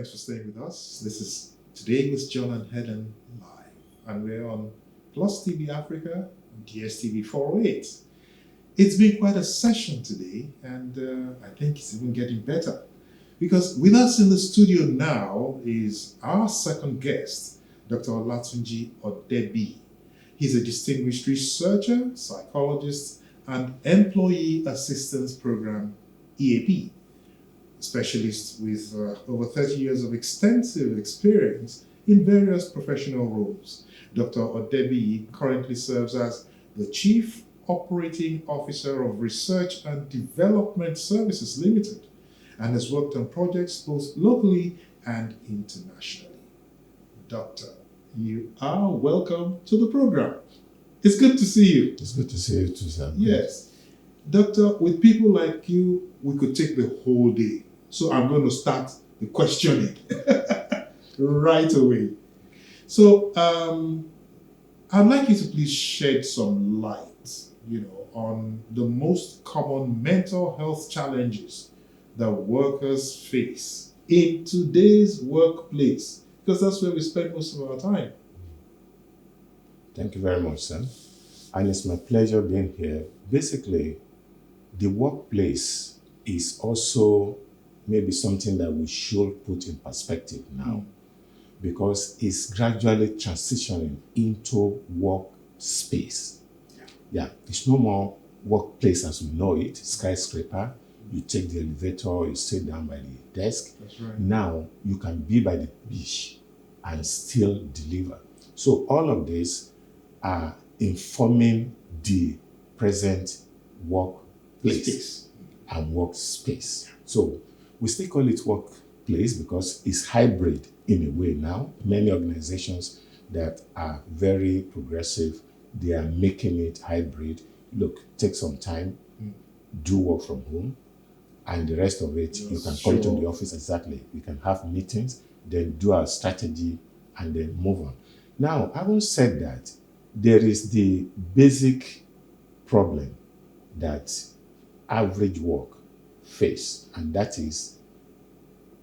Thanks for staying with us. This is Today with John and Helen live, and we're on Plus TV Africa, DSTV 408. It's been quite a session today, and I think it's even getting better. Because with us in the studio now is our second guest, Dr. Olatunji Odebi. He's a distinguished researcher, psychologist, and Employee Assistance Program, EAP, specialist with over 30 years of extensive experience in various professional roles. Dr. Odebi currently serves as the Chief Operating Officer of Research and Development Services Limited, and has worked on projects both locally and internationally. Doctor, you are welcome to the program. It's good to see you. It's good to see you too, sir. Yes. Doctor, with people like you, we could take the whole day. So I'm going to start the questioning right away. So I'd like you to please shed some light, on the most common mental health challenges that workers face in today's workplace, because that's where we spend most of our time. Thank you very much, sir. And it's my pleasure being here. Basically, the workplace is also maybe something that we should put in perspective now, because it's gradually transitioning into workspace. Yeah, it's no more workplace as we know it, skyscraper. You take the elevator, you sit down by the desk. That's right. Now you can be by the beach and still deliver. So all of these are informing the present workplace and workspace. So we still call it workplace because it's hybrid in a way now. Many organizations that are very progressive, they are making it hybrid. Look, take some time, do work from home, and the rest of it, you can come to the office. Exactly. We can have meetings, then do our strategy, and then move on. Now, having said that, there is the basic problem that average work face, and that is,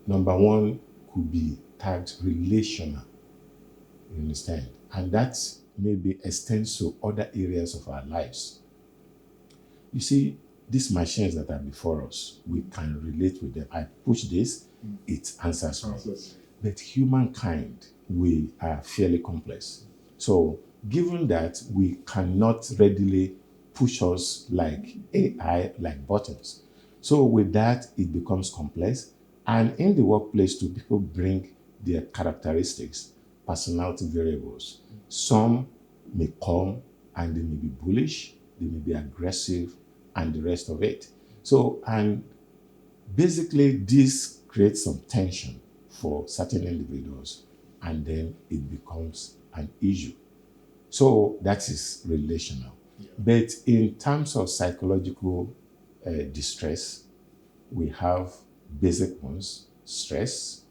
number one, could be tagged relational. You understand? And that maybe extends to other areas of our lives. You see, these machines that are before us, we can relate with them. I push this, it answers me. But humankind, we are fairly complex. So given that we cannot readily push us like AI, like buttons. So with that, it becomes complex. And in the workplace too, people bring their characteristics, personality variables. Some may come and they may be bullish, they may be aggressive, and the rest of it. So, and basically this creates some tension for certain individuals, and then it becomes an issue. So that is relational. Yeah. But in terms of psychological distress, we have basic ones: stress,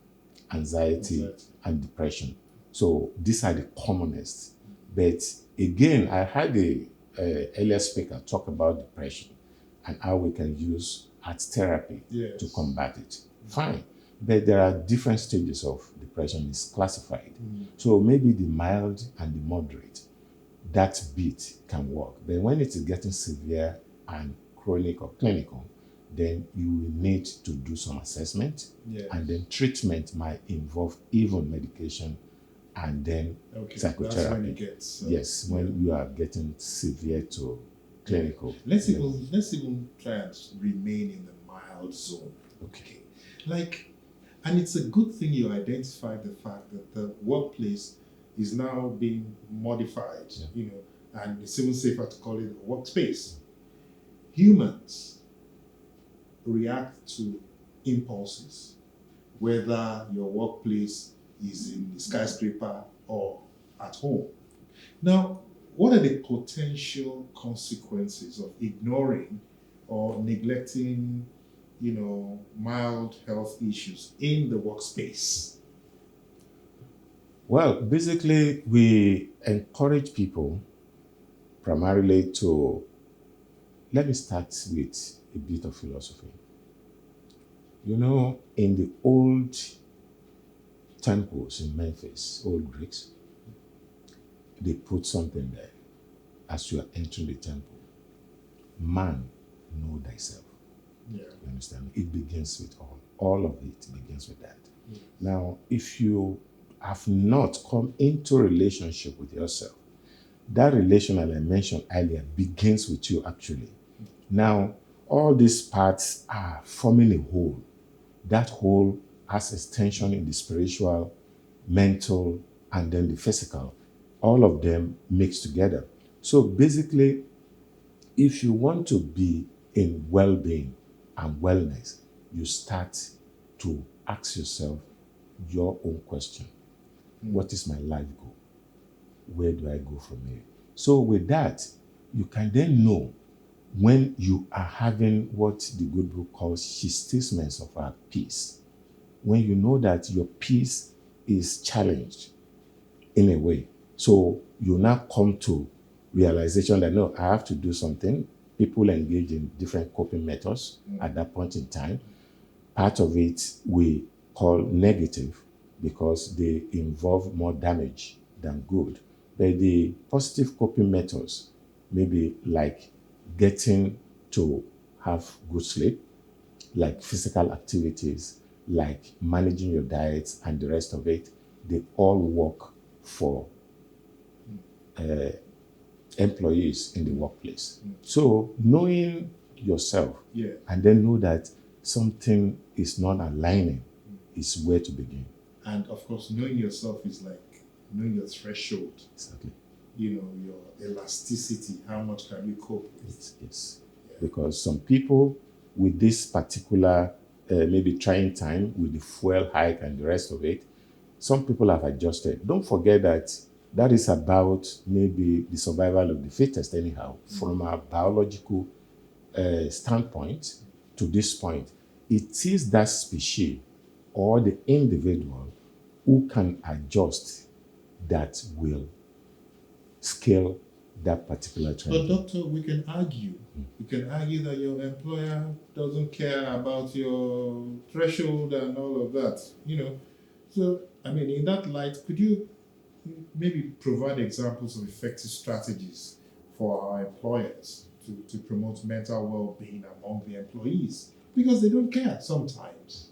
anxiety, and depression. So these are the commonest. But again, I had a earlier speaker talk about depression and how we can use art therapy to combat it. Fine. But there are different stages of depression. It's classified. So maybe the mild and the moderate, that bit can work. But when it is getting severe and chronic or clinical, then you will need to do some assessment. And then treatment might involve even medication and then psychotherapy. That's when it gets... yes, when you are getting severe to clinical. Let's even try and remain in the mild zone. Okay. And it's a good thing you identified the fact that the workplace is now being modified, and it's even safer to call it a workspace. Humans react to impulses, whether your workplace is in the skyscraper or at home. Now, what are the potential consequences of ignoring or neglecting, mild health issues in the workspace? Well, basically, we encourage people primarily to, let me start with a bit of philosophy. In the old temples in Memphis, old Greeks, they put something there as you are entering the temple. Man, know thyself. Yeah. You understand? It begins with all. All of it begins with that. Yes. Now, if you have not come into relationship with yourself, that relation, as I mentioned earlier, begins with you actually. Now, all these parts are forming a whole. That whole has extension in the spiritual, mental, and then the physical. All of them mix together. So basically, if you want to be in well-being and wellness, you start to ask yourself your own question. What is my life goal? Where do I go from here? So with that, you can then know when you are having what the good book calls chastisements of our peace. When you know that your peace is challenged in a way. So you now come to realization that no, I have to do something. People engage in different coping methods at that point in time. Part of it we call negative because they involve more damage than good. But the positive coping methods, maybe like getting to have good sleep, like physical activities, like managing your diets and the rest of it, they all work for employees in the workplace. So knowing yourself and then know that something is not aligning is where to begin. And of course, knowing yourself is like knowing your threshold. Exactly. You know, your elasticity, how much can you cope with? Yes. Yeah. Because some people with this particular maybe trying time with the fuel hike and the rest of it, some people have adjusted. Don't forget that that is about maybe the survival of the fittest anyhow. From a biological standpoint to this point, it is that species or the individual who can adjust that will scale that particular trend. But doctor, we can argue. We can argue that your employer doesn't care about your threshold and all of that, you know. So, I mean, in that light, could you maybe provide examples of effective strategies for our employers to promote mental well-being among the employees? Because they don't care sometimes.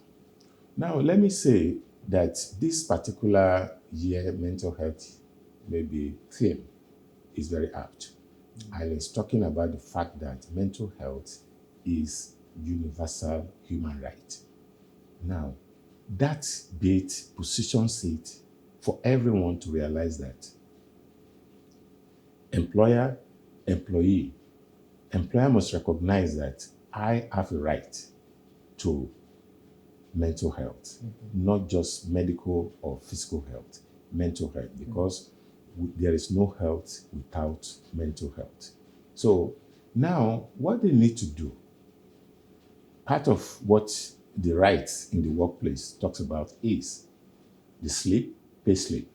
Now, let me say that this particular year mental health maybe theme is very apt. And it's talking about the fact that mental health is universal human right. Now, that bit positions it for everyone to realize that employer must recognize that I have a right to mental health, not just medical or physical health, mental health, because there is no health without mental health. So now what they need to do, part of what the rights in the workplace talks about is the sleep, pay sleep.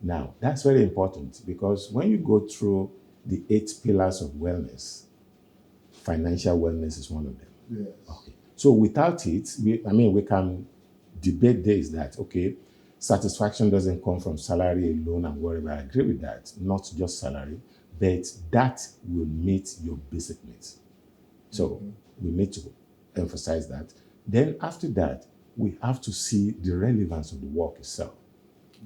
Now that's very important because when you go through the 8 pillars of wellness, financial wellness is one of them. Yes. Okay. So without it, we can debate this that, okay, satisfaction doesn't come from salary alone and whatever. I agree with that. Not just salary, but that will meet your basic needs. So we need to emphasize that. Then after that, we have to see the relevance of the work itself.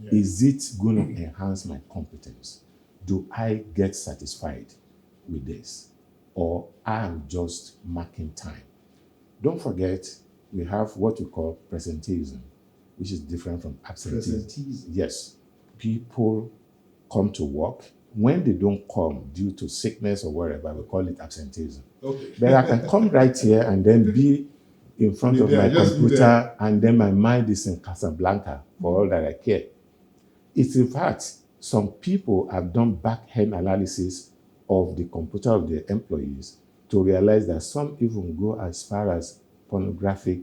Yeah. Is it going to enhance my competence? Do I get satisfied with this? Or I'm just marking time? Don't forget, we have what we call presenteeism, which is different from absenteeism. Presenteeism. Yes. People come to work. When they don't come due to sickness or whatever, we call it absenteeism. Okay. But I can come right here and then be in front of my computer and then my mind is in Casablanca for all that I care. It's in fact, some people have done back-end analysis of the computer of their employees to realize that some even go as far as pornographic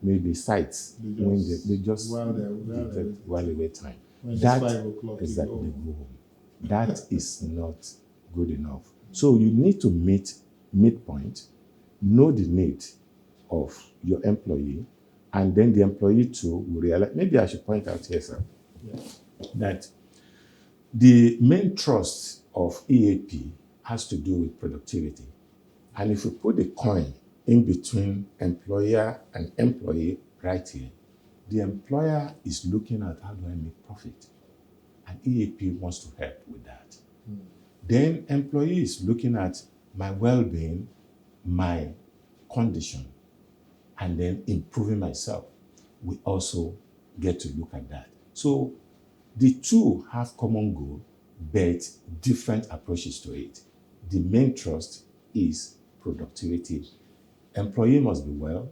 maybe sites when they just while they wait time. When that it's 5 o'clock, exactly they go home. That is not good enough. So you need to meet midpoint, know the need of your employee, And then the employee too will realize, maybe I should point out here, sir, Yeah. that the main thrust of EAP has to do with productivity. And if you put the coin in between employer and employee right here, the employer is looking at how do I make profit? And EAP wants to help with that. Then employee is looking at my well-being, my condition, and then improving myself. We also get to look at that. So the two have common goal, but different approaches to it. The main thrust is productivity. Employee must be well,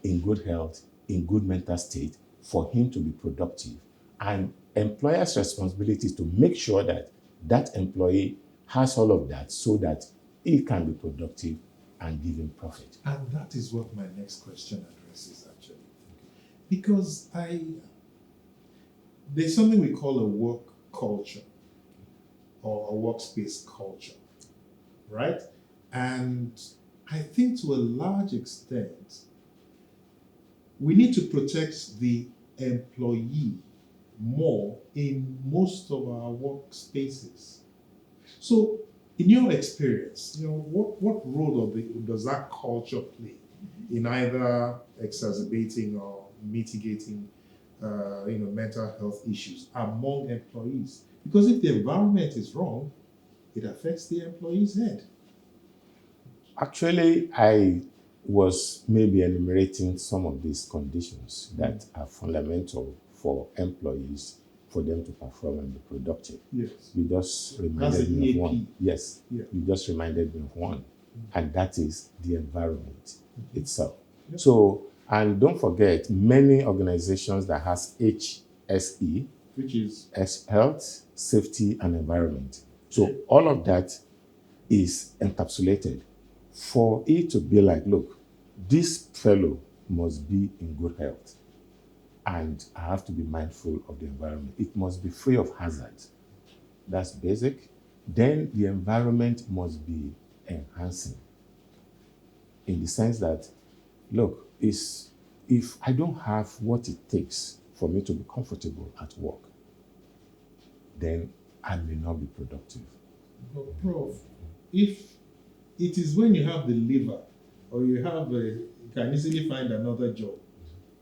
in good health, in good mental state for him to be productive. And employer's responsibility is to make sure that that employee has all of that so that he can be productive and give him profit. And that is what my next question addresses, actually. Because there's something we call a work culture or a workspace culture, right? And I think to a large extent, we need to protect the employee more in most of our workspaces. So, in your experience, what role does that culture play in either exacerbating or mitigating, mental health issues among employees? Because if the environment is wrong, it affects the employee's head. Actually, I was maybe enumerating some of these conditions that are fundamental for employees for them to perform and be productive. Yes. You just reminded me of one. Yes. Yeah. You just reminded me of one. And that is the environment itself. Yep. So, and don't forget, many organizations that has HSE, which is health, safety, and environment. So all of that is encapsulated for it to be like, look, this fellow must be in good health. And I have to be mindful of the environment. It must be free of hazards. That's basic. Then the environment must be enhancing in the sense that, look, if I don't have what it takes for me to be comfortable at work, then I may not be productive. But Prof, if it is when you have the liver or you can easily find another job,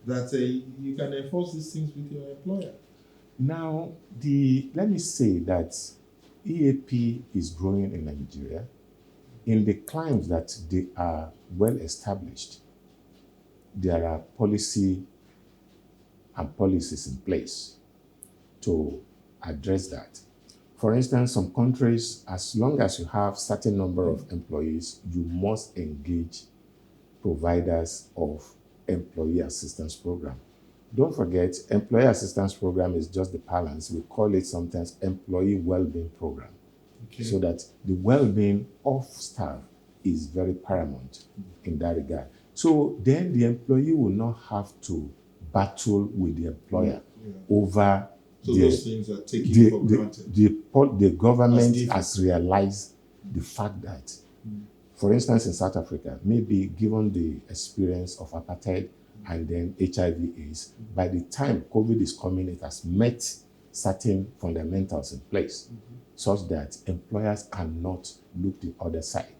that you can enforce these things with your employer. Now, let me say that EAP is growing in Nigeria. In the climes that they are well established, there are policies in place to address that. For instance, some countries, as long as you have certain number of employees, you must engage providers of employee assistance program. Don't forget, employee assistance program is just the balance. We call it sometimes employee well-being program. Okay. So that the well-being of staff is very paramount in that regard. So then the employee will not have to battle with the employer over those things are taken for granted. The government has realized the fact that, for instance, in South Africa, maybe given the experience of apartheid and then HIV/AIDS, by the time COVID is coming, it has met certain fundamentals in place such that employers cannot look the other side.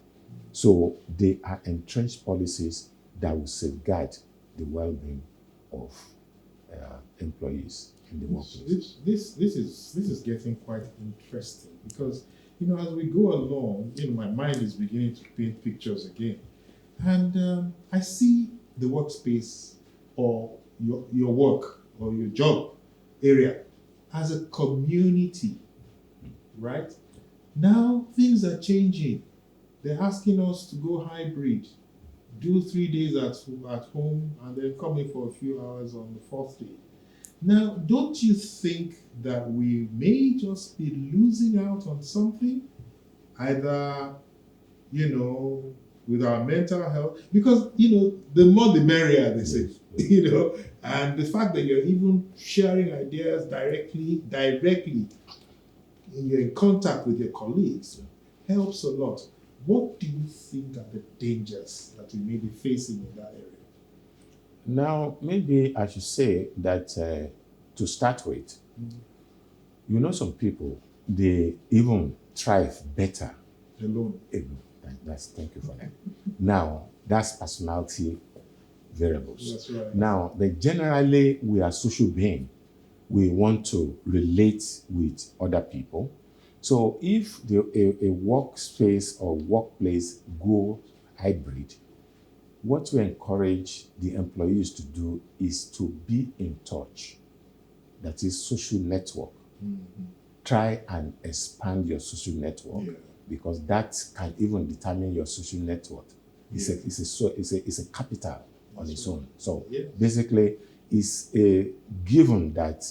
So they are entrenched policies that will safeguard the well-being of employees in the workplace. This is getting quite interesting because as we go along, my mind is beginning to paint pictures again, and I see the workspace or your work or your job area as a community, right? Now things are changing. They're asking us to go hybrid, do 3 days at home, and then come in for a few hours on the fourth day. Now, don't you think that we may just be losing out on something? Either, with our mental health, because, the more the merrier, they say, and the fact that you're even sharing ideas directly, you're in contact with your colleagues, helps a lot. What do you think are the dangers that we may be facing in that area? Now, maybe I should say that to start with, you know, some people, they even thrive better Alone. alone. Thank you for that. Now, that's personality variables. That's right. Now, but generally, we are social beings. We want to relate with other people. So if a workspace or workplace go hybrid, what we encourage the employees to do is to be in touch. That is social network. Try and expand your social network, Yeah. because that can even determine your social network. It's a capital on its own. So Yes. basically, it's a given that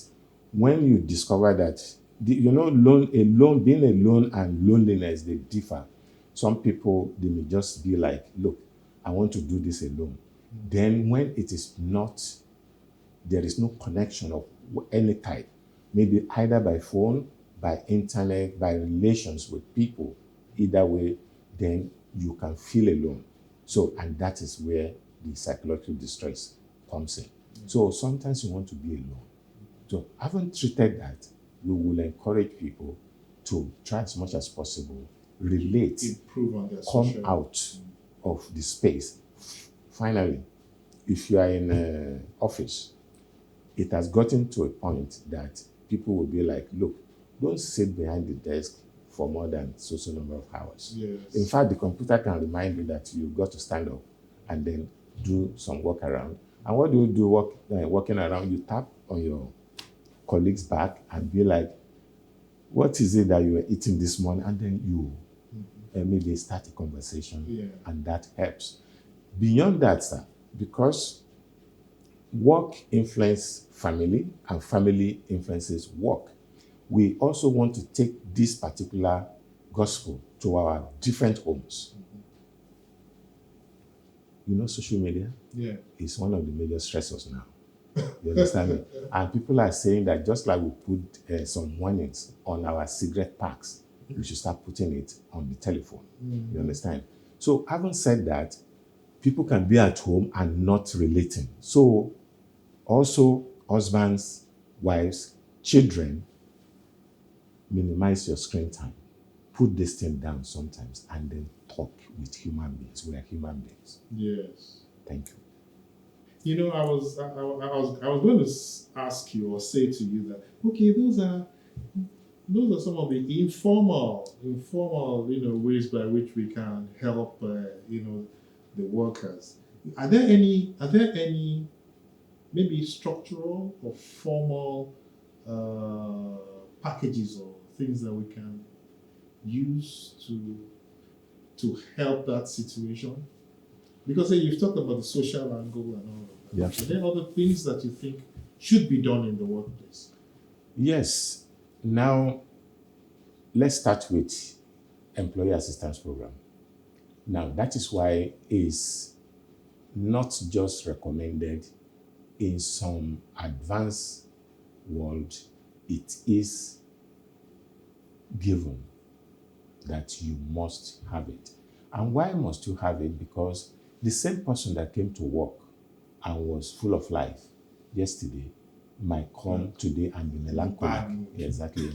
when you discover that being alone and loneliness, they differ. Some people, they may just be like, look, I want to do this alone. Then when it is not, there is no connection of any type, maybe either by phone, by internet, by relations with people, either way, then you can feel alone. So, and that is where the psychological distress comes in. So sometimes you want to be alone. So having treated that, we will encourage people to try as much as possible, relate, Improve on their come social. out of the space. Finally, if you are in an office, it has gotten to a point that people will be like, look, don't sit behind the desk for more than so number of hours. Yes. In fact, the computer can remind you that you've got to stand up and then do some work around. And what do you do walking around? You tap on your colleague's back and be like, what is it that you were eating this morning? And then you maybe start a conversation, Yeah. and that helps. Beyond that, sir, because work influences family and family influences work, we also want to take this particular gospel to our different homes. You know, social media Yeah. is one of the major stressors now. You understand me? And people are saying that just like we put some warnings on our cigarette packs, we should start putting it on the telephone. You understand? So having said that, people can be at home and not relating. So also, husbands, wives, children, minimize your screen time. Put this thing down sometimes and then talk with human beings. We are human beings. Yes. Thank you. You know, I was going to ask you or say to you that, okay, those are some of the informal, ways by which we can help, the workers. Are there any maybe structural or formal packages or things that we can use to help that situation? Because you've talked about the social angle and all of that. Yeah. Are there other things that you think should be done in the workplace? Yes. Now, let's start with employee assistance program. Now, that is why it's not just recommended in some advanced world, it is given that you must have it. And why must you have it? Because the same person that came to work and was full of life yesterday might come today and be melancholic. Yeah, exactly.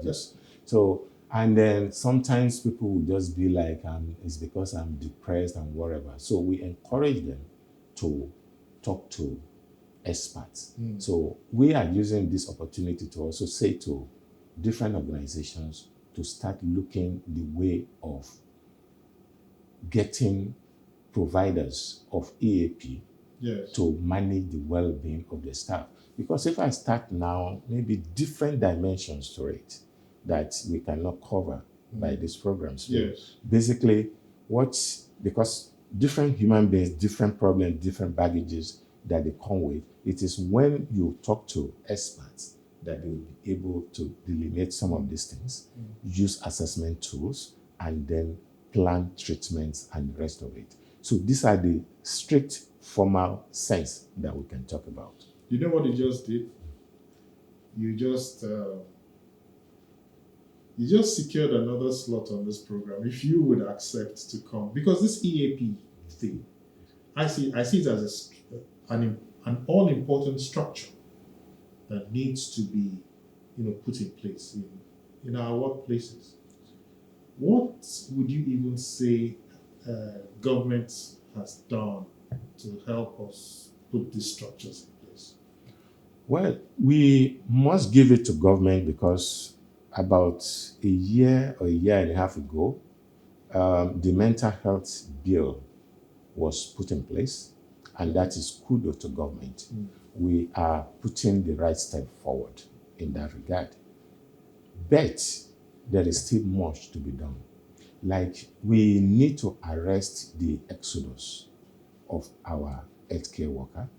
Just so, and then sometimes people will just be like, it's because I'm depressed and whatever. So we encourage them to talk to experts. So we are using this opportunity to also say to different organizations to start looking the way of getting providers of EAP Yes. to manage the well-being of the staff. Because if I start now, maybe different dimensions to it that we cannot cover by these programs. Yes. Basically, because different human beings, different problems, different baggages that they come with, it is when you talk to experts that they will be able to delineate some of these things, use assessment tools, and then plan treatments and the rest of it. So these are the strict formal sense that we can talk about. You know what you just did? You just secured another slot on this program if you would accept to come, because this EAP thing, I see it an all-important structure that needs to be, put in place in our workplaces. What would you even say government has done to help us put these structures in place? Well, we must give it to government because about a year or a year and a half ago, the mental health bill was put in place, and that is kudos to government. We are putting the right step forward in that regard. But there is still much to be done. Like, we need to arrest the exodus of our healthcare worker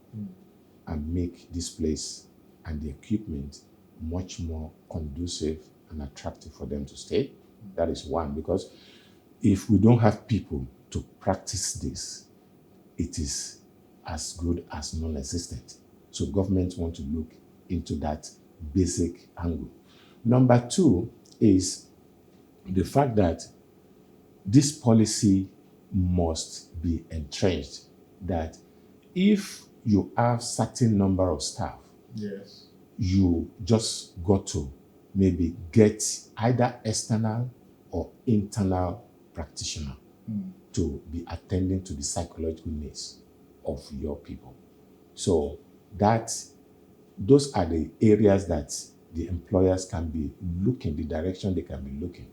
and make this place and the equipment much more conducive and attractive for them to stay. That is one, because if we don't have people to practice this, it is as good as non-existent. So government want to look into that basic angle. Number two is the fact that this policy must be entrenched, that if you have certain number of staff, Yes. you just got to maybe get either external or internal practitioner to be attending to the psychological needs of your people. So those are the areas that the employers can be looking, the direction they can be looking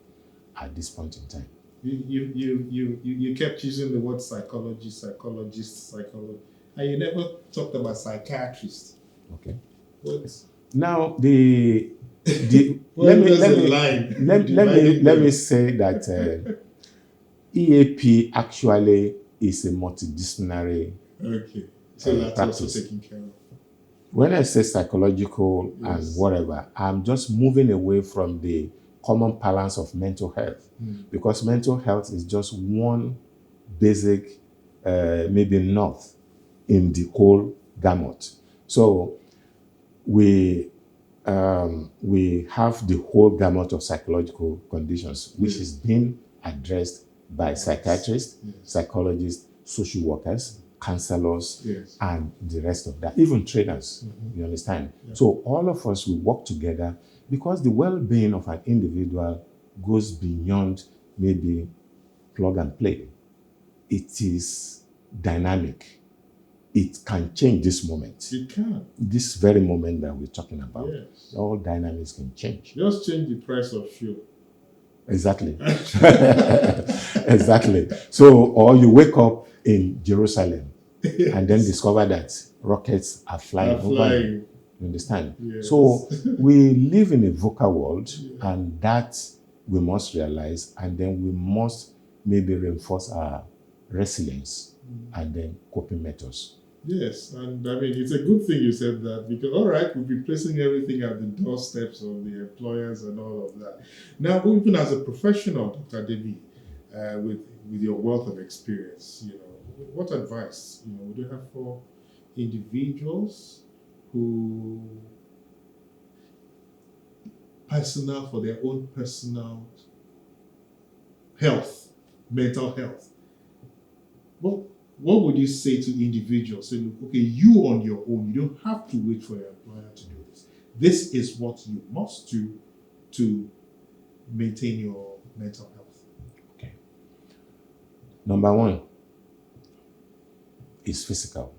at this point in time. You kept using the word psychologist, and you never talked about psychiatrist. Okay. What? Now let me say that EAP actually is a multidisciplinary so that's practice. also taken care of. When I say psychological and whatever, I'm just moving away from the common balance of mental health, because mental health is just one basic, maybe north in the whole gamut. So we have the whole gamut of psychological conditions, which is being addressed by psychiatrists, psychologists, social workers, counselors, and the rest of that, even trainers, you understand? Yeah. So all of us will work together, because the well-being of an individual goes beyond maybe plug and play. It is dynamic. It can change this moment. It can. This very moment that we're talking about. Yes. All dynamics can change. Just change the price of fuel. Exactly. Exactly. So, or you wake up in Jerusalem and then discover that rockets are flying over you. You understand? Yes. So we live in a VUCA world, and that we must realize, and then we must maybe reinforce our resilience and then coping methods. Yes, and I mean, it's a good thing you said that, because, all right, we'll be placing everything at the doorsteps of the employers and all of that. Now, even as a professional, Dr. Devi, with your wealth of experience, what advice, would you have for individuals who for their own personal health, mental health? What would you say to individuals? Say, look, okay, you on your own, you don't have to wait for your employer to do this. This is what you must do to maintain your mental health. Okay. Number one is physical.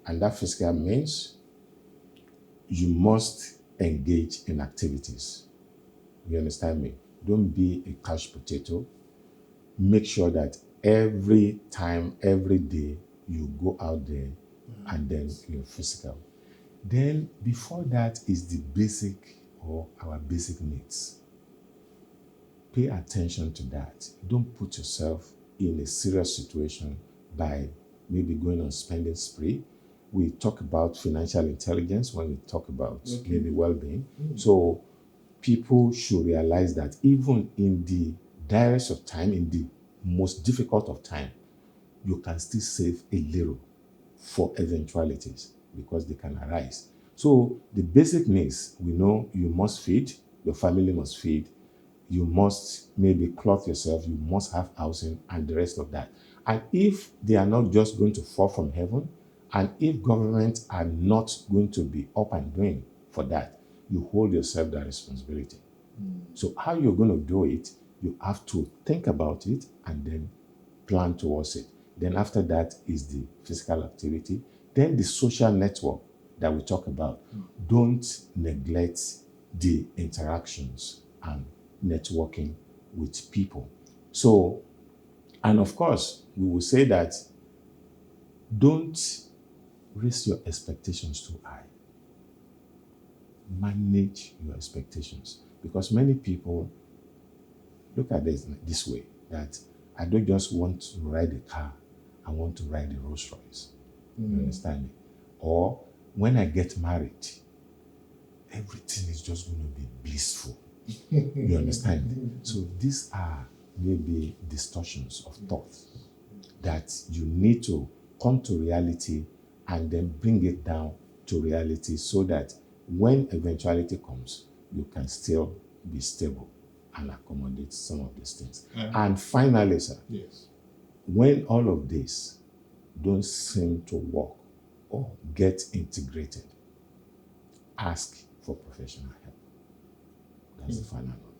And that physical means you must engage in activities. You understand me? Don't be a couch potato. Make sure that every time, every day, you go out there and then you're physical. Then before that is the basic, or our basic needs. Pay attention to that. Don't put yourself in a serious situation by maybe going on spending spree. We talk about financial intelligence when we talk about maybe well-being. So people should realize that even in the direst of time, in the most difficult of time, you can still save a little for eventualities, because they can arise. So the basic needs, we know you must feed, your family must feed, you must maybe clothe yourself, you must have housing and the rest of that. And if they are not just going to fall from heaven, And if governments are not going to be up and doing for that, you hold yourself that responsibility. So how you're going to do it, you have to think about it and then plan towards it. Then after that is the physical activity. Then the social network that we talk about. Don't neglect the interactions and networking with people. So, and of course, we will say that don't raise your expectations too high. Manage your expectations. Because many people look at this way, that I don't just want to ride a car, I want to ride a Rolls Royce. You understand me? Or when I get married, everything is just going to be blissful. You understand me? So these are maybe distortions of thought that you need to come to reality and then bring it down to reality so that when eventuality comes, you can still be stable and accommodate some of these things. And finally, sir, yes, when all of this don't seem to work or get integrated, ask for professional help. That's the final note.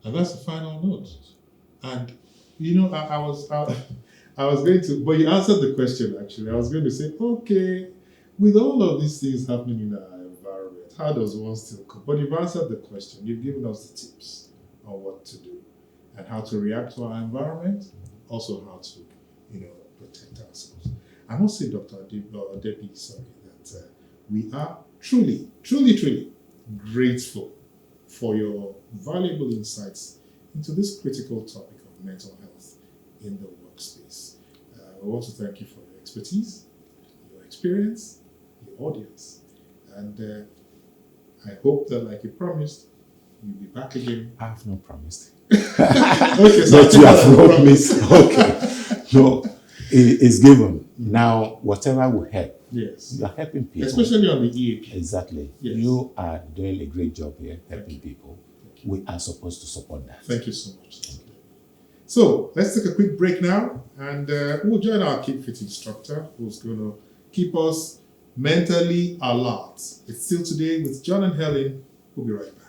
And that's the final note. And you know, I was going to, but you answered the question actually. I was going to say, okay, with all of these things happening in our environment, how does one still cope? But you've answered the question. You've given us the tips on what to do and how to react to our environment, also how to, protect ourselves. I must say, Dr. Debbie, that we are truly, truly, truly grateful for your valuable insights into this critical topic of mental health in the workspace. We want to thank you for your expertise, your experience, your audience, and I hope that, like you promised, you'll be back again. I have not promised. Okay, so but you have promised. Okay. No, it's given. Now, whatever will help. Yes. You are helping people. Especially on the EAP. Exactly. Yes. You are doing a great job here, helping people. We are supposed to support that. Thank you so much. So, let's take a quick break now, and we'll join our Keep Fit instructor, who's going to keep us mentally alert. It's still today with John and Helen. We'll be right back.